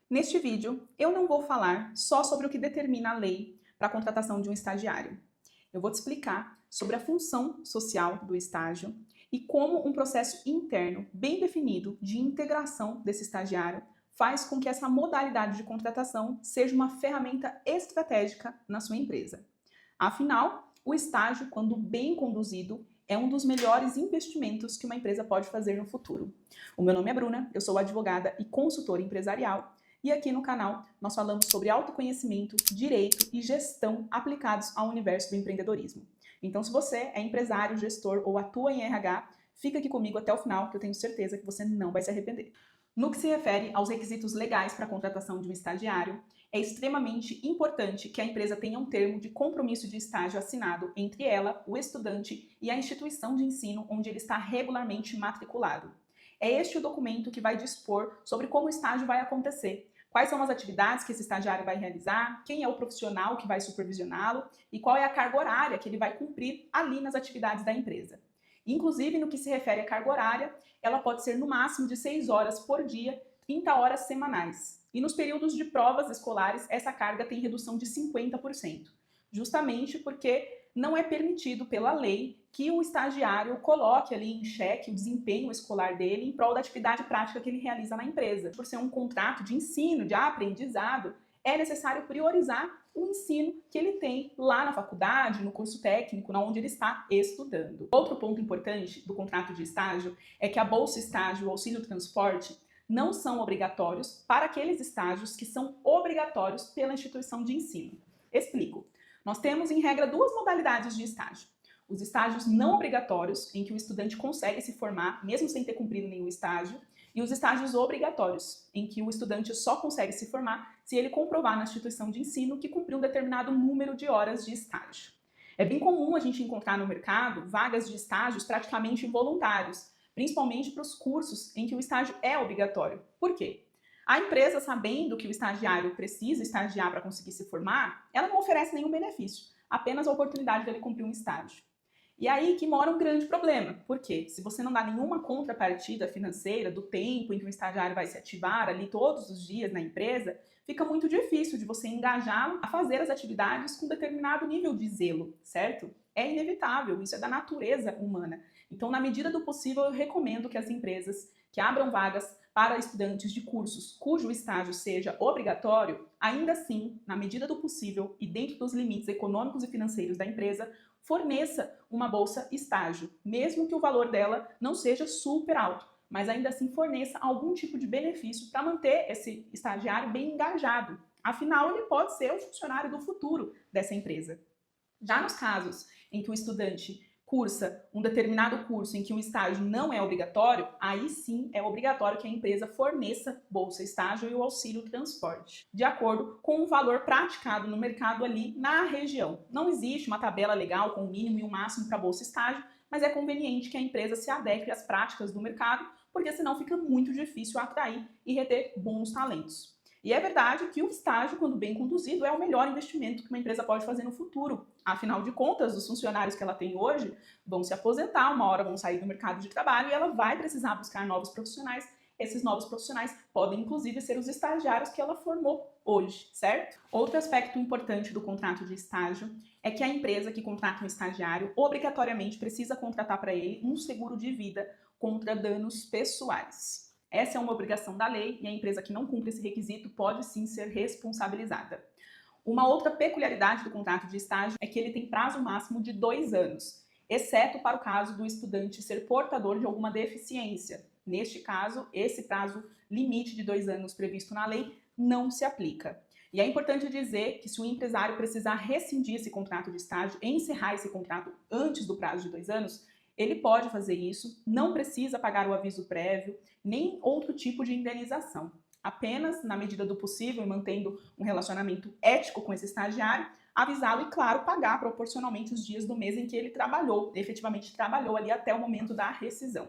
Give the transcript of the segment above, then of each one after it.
Neste vídeo, eu não vou falar só sobre o que determina a lei para a contratação de um estagiário. Eu vou te explicar sobre a função social do estágio e como um processo interno bem definido de integração desse estagiário faz com que essa modalidade de contratação seja uma ferramenta estratégica na sua empresa. Afinal, o estágio, quando bem conduzido, é um dos melhores investimentos que uma empresa pode fazer no futuro. O meu nome é Bruna, eu sou advogada e consultora empresarial. E aqui no canal nós falamos sobre autoconhecimento, direito e gestão aplicados ao universo do empreendedorismo. Então, se você é empresário, gestor ou atua em RH, fica aqui comigo até o final, que eu tenho certeza que você não vai se arrepender. No que se refere aos requisitos legais para a contratação de um estagiário, é extremamente importante que a empresa tenha um termo de compromisso de estágio assinado entre ela, o estudante, e a instituição de ensino onde ele está regularmente matriculado. É este o documento que vai dispor sobre como o estágio vai acontecer, quais são as atividades que esse estagiário vai realizar, quem é o profissional que vai supervisioná-lo e qual é a carga horária que ele vai cumprir ali nas atividades da empresa. Inclusive, no que se refere à carga horária, ela pode ser no máximo de 6 horas por dia, 30 horas semanais. E nos períodos de provas escolares, essa carga tem redução de 50%, justamente porque não é permitido pela lei que o estagiário coloque ali em xeque o desempenho escolar dele em prol da atividade prática que ele realiza na empresa. Por ser um contrato de ensino, de aprendizado, é necessário priorizar o ensino que ele tem lá na faculdade, no curso técnico, onde ele está estudando. Outro ponto importante do contrato de estágio é que a bolsa estágio e o auxílio transporte não são obrigatórios para aqueles estágios que são obrigatórios pela instituição de ensino. Explico. Nós temos, em regra, duas modalidades de estágio. Os estágios não obrigatórios, em que o estudante consegue se formar, mesmo sem ter cumprido nenhum estágio, e os estágios obrigatórios, em que o estudante só consegue se formar se ele comprovar na instituição de ensino que cumpriu um determinado número de horas de estágio. É bem comum a gente encontrar no mercado vagas de estágios praticamente involuntários, principalmente para os cursos em que o estágio é obrigatório. Por quê? A empresa, sabendo que o estagiário precisa estagiar para conseguir se formar, ela não oferece nenhum benefício, apenas a oportunidade dele cumprir um estágio. E aí que mora um grande problema. Por quê? Se você não dá nenhuma contrapartida financeira do tempo em que o estagiário vai se ativar ali todos os dias na empresa, fica muito difícil de você engajá-lo a fazer as atividades com determinado nível de zelo, certo? É inevitável, isso é da natureza humana. Então, na medida do possível, eu recomendo que as empresas que abram vagas para estudantes de cursos cujo estágio seja obrigatório, ainda assim, na medida do possível e dentro dos limites econômicos e financeiros da empresa, forneça uma bolsa estágio, mesmo que o valor dela não seja super alto, mas ainda assim forneça algum tipo de benefício para manter esse estagiário bem engajado. Afinal, ele pode ser o funcionário do futuro dessa empresa. Já nos casos em que o estudante cursa um determinado curso em que um estágio não é obrigatório, aí sim é obrigatório que a empresa forneça bolsa estágio e o auxílio transporte, de acordo com o valor praticado no mercado ali na região. Não existe uma tabela legal com o mínimo e o máximo para bolsa estágio, mas é conveniente que a empresa se adeque às práticas do mercado, porque senão fica muito difícil atrair e reter bons talentos. E é verdade que o estágio, quando bem conduzido, é o melhor investimento que uma empresa pode fazer no futuro. Afinal de contas, os funcionários que ela tem hoje vão se aposentar, uma hora vão sair do mercado de trabalho e ela vai precisar buscar novos profissionais. Esses novos profissionais podem, inclusive, ser os estagiários que ela formou hoje, certo? Outro aspecto importante do contrato de estágio é que a empresa que contrata um estagiário obrigatoriamente precisa contratar para ele um seguro de vida contra danos pessoais. Essa é uma obrigação da lei e a empresa que não cumpre esse requisito pode sim ser responsabilizada. Uma outra peculiaridade do contrato de estágio é que ele tem prazo máximo de 2 anos, exceto para o caso do estudante ser portador de alguma deficiência. Neste caso, esse prazo limite de 2 anos previsto na lei não se aplica. E é importante dizer que se o empresário precisar rescindir esse contrato de estágio, encerrar esse contrato antes do prazo de 2 anos, ele pode fazer isso, não precisa pagar o aviso prévio, nem outro tipo de indenização. Apenas, na medida do possível e mantendo um relacionamento ético com esse estagiário, avisá-lo e, claro, pagar proporcionalmente os dias do mês em que ele trabalhou, efetivamente trabalhou ali até o momento da rescisão.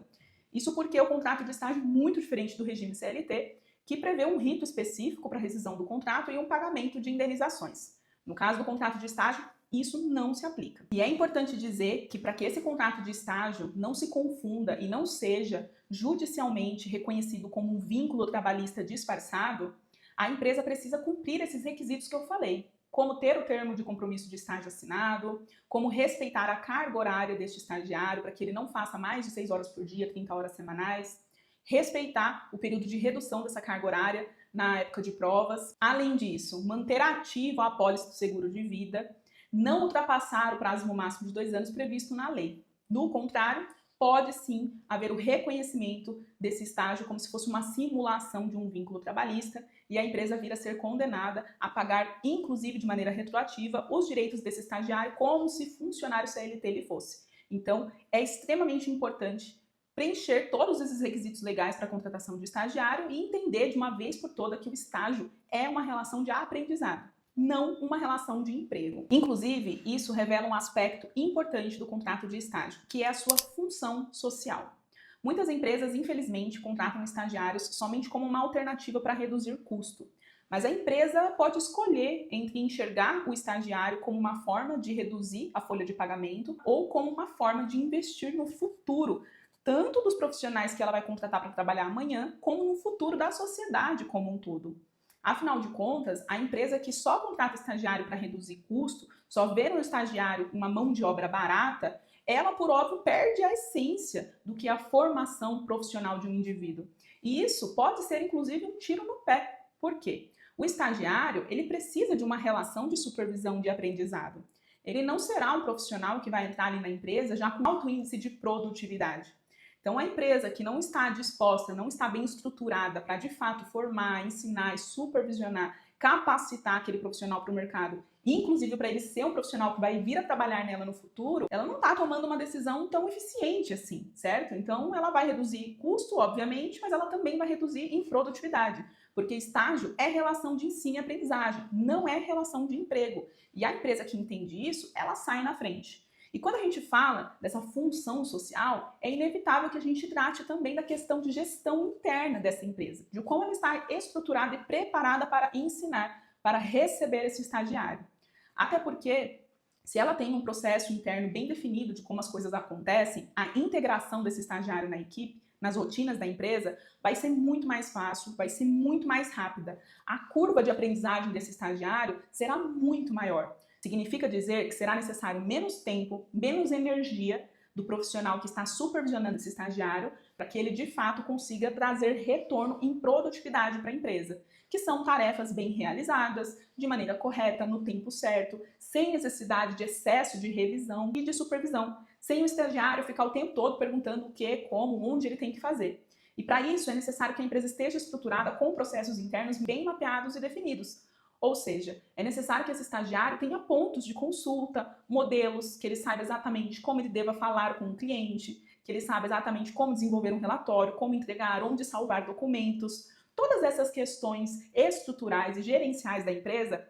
Isso porque o contrato de estágio é muito diferente do regime CLT, que prevê um rito específico para a rescisão do contrato e um pagamento de indenizações. No caso do contrato de estágio, isso não se aplica. E é importante dizer que para que esse contrato de estágio não se confunda e não seja judicialmente reconhecido como um vínculo trabalhista disfarçado, a empresa precisa cumprir esses requisitos que eu falei, como ter o termo de compromisso de estágio assinado, como respeitar a carga horária deste estagiário para que ele não faça mais de 6 horas por dia, 30 horas semanais, respeitar o período de redução dessa carga horária na época de provas. Além disso, manter ativo a apólice do seguro de vida, não ultrapassar o prazo máximo de 2 anos previsto na lei. Do contrário, pode sim haver o reconhecimento desse estágio como se fosse uma simulação de um vínculo trabalhista e a empresa vir a ser condenada a pagar, inclusive de maneira retroativa, os direitos desse estagiário como se funcionário CLT ele fosse. Então, é extremamente importante preencher todos esses requisitos legais para a contratação de estagiário e entender de uma vez por toda que o estágio é uma relação de aprendizado, não uma relação de emprego. Inclusive, isso revela um aspecto importante do contrato de estágio, que é a sua função social. Muitas empresas, infelizmente, contratam estagiários somente como uma alternativa para reduzir custo. Mas a empresa pode escolher entre enxergar o estagiário como uma forma de reduzir a folha de pagamento ou como uma forma de investir no futuro, tanto dos profissionais que ela vai contratar para trabalhar amanhã, como no futuro da sociedade como um todo. Afinal de contas, a empresa que só contrata estagiário para reduzir custo, só vê no estagiário uma mão de obra barata, ela, por óbvio, perde a essência do que é a formação profissional de um indivíduo. E isso pode ser, inclusive, um tiro no pé. Por quê? O estagiário, ele precisa de uma relação de supervisão de aprendizado. Ele não será um profissional que vai entrar ali na empresa já com alto índice de produtividade. Então, a empresa que não está disposta, não está bem estruturada para, de fato, formar, ensinar, supervisionar, capacitar aquele profissional para o mercado, inclusive para ele ser um profissional que vai vir a trabalhar nela no futuro, ela não está tomando uma decisão tão eficiente assim, certo? Então, ela vai reduzir custo, obviamente, mas ela também vai reduzir em produtividade, porque estágio é relação de ensino e aprendizagem, não é relação de emprego. E a empresa que entende isso, ela sai na frente. E quando a gente fala dessa função social, é inevitável que a gente trate também da questão de gestão interna dessa empresa, de como ela está estruturada e preparada para ensinar, para receber esse estagiário. Até porque, se ela tem um processo interno bem definido de como as coisas acontecem, a integração desse estagiário na equipe, nas rotinas da empresa, vai ser muito mais fácil, vai ser muito mais rápida. A curva de aprendizagem desse estagiário será muito maior. Significa dizer que será necessário menos tempo, menos energia do profissional que está supervisionando esse estagiário para que ele, de fato, consiga trazer retorno em produtividade para a empresa, que são tarefas bem realizadas, de maneira correta, no tempo certo, sem necessidade de excesso de revisão e de supervisão, sem o estagiário ficar o tempo todo perguntando o que, como, onde ele tem que fazer. E para isso é necessário que a empresa esteja estruturada com processos internos bem mapeados e definidos. Ou seja, é necessário que esse estagiário tenha pontos de consulta, modelos, que ele saiba exatamente como ele deva falar com o cliente, que ele saiba exatamente como desenvolver um relatório, como entregar, onde salvar documentos. Todas essas questões estruturais e gerenciais da empresa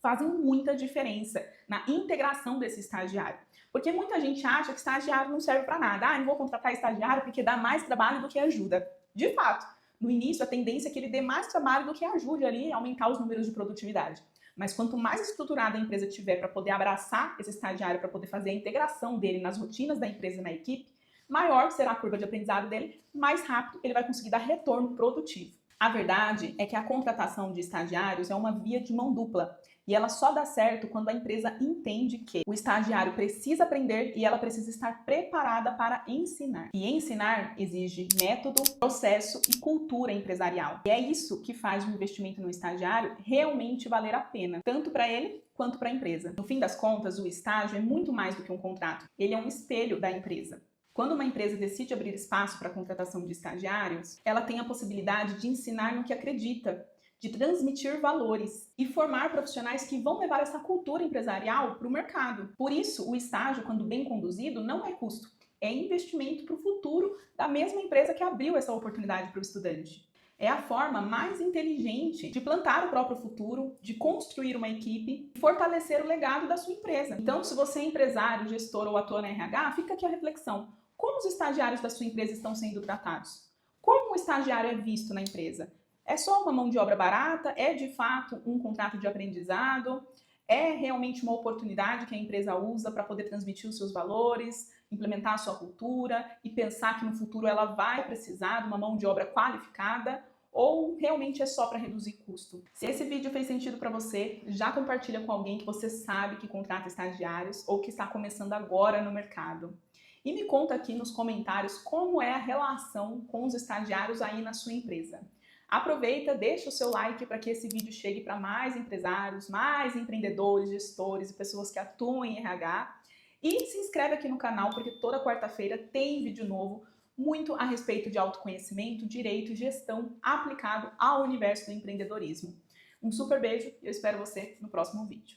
fazem muita diferença na integração desse estagiário. Porque muita gente acha que estagiário não serve para nada. Ah, não vou contratar estagiário porque dá mais trabalho do que ajuda. De fato, no início, a tendência é que ele dê mais trabalho do que ajude ali a aumentar os números de produtividade. Mas quanto mais estruturada a empresa tiver para poder abraçar esse estagiário, para poder fazer a integração dele nas rotinas da empresa e na equipe, maior será a curva de aprendizado dele, mais rápido ele vai conseguir dar retorno produtivo. A verdade é que a contratação de estagiários é uma via de mão dupla. E ela só dá certo quando a empresa entende que o estagiário precisa aprender e ela precisa estar preparada para ensinar. E ensinar exige método, processo e cultura empresarial. E é isso que faz o investimento no estagiário realmente valer a pena, tanto para ele quanto para a empresa. No fim das contas, o estágio é muito mais do que um contrato. Ele é um espelho da empresa. Quando uma empresa decide abrir espaço para a contratação de estagiários, ela tem a possibilidade de ensinar no que acredita, de transmitir valores e formar profissionais que vão levar essa cultura empresarial para o mercado. Por isso, o estágio, quando bem conduzido, não é custo, é investimento para o futuro da mesma empresa que abriu essa oportunidade para o estudante. É a forma mais inteligente de plantar o próprio futuro, de construir uma equipe e fortalecer o legado da sua empresa. Então, se você é empresário, gestor ou atua na RH, fica aqui a reflexão. Como os estagiários da sua empresa estão sendo tratados? Como o estagiário é visto na empresa? É só uma mão de obra barata? É de fato um contrato de aprendizado? É realmente uma oportunidade que a empresa usa para poder transmitir os seus valores, implementar a sua cultura e pensar que no futuro ela vai precisar de uma mão de obra qualificada? ou realmente é só para reduzir custo? Se esse vídeo fez sentido para você, já compartilha com alguém que você sabe que contrata estagiários ou que está começando agora no mercado. E me conta aqui nos comentários como é a relação com os estagiários aí na sua empresa. Aproveita, deixa o seu like para que esse vídeo chegue para mais empresários, mais empreendedores, gestores e pessoas que atuam em RH. E se inscreve aqui no canal porque toda quarta-feira tem vídeo novo muito a respeito de autoconhecimento, direito e gestão aplicado ao universo do empreendedorismo. Um super beijo e eu espero você no próximo vídeo.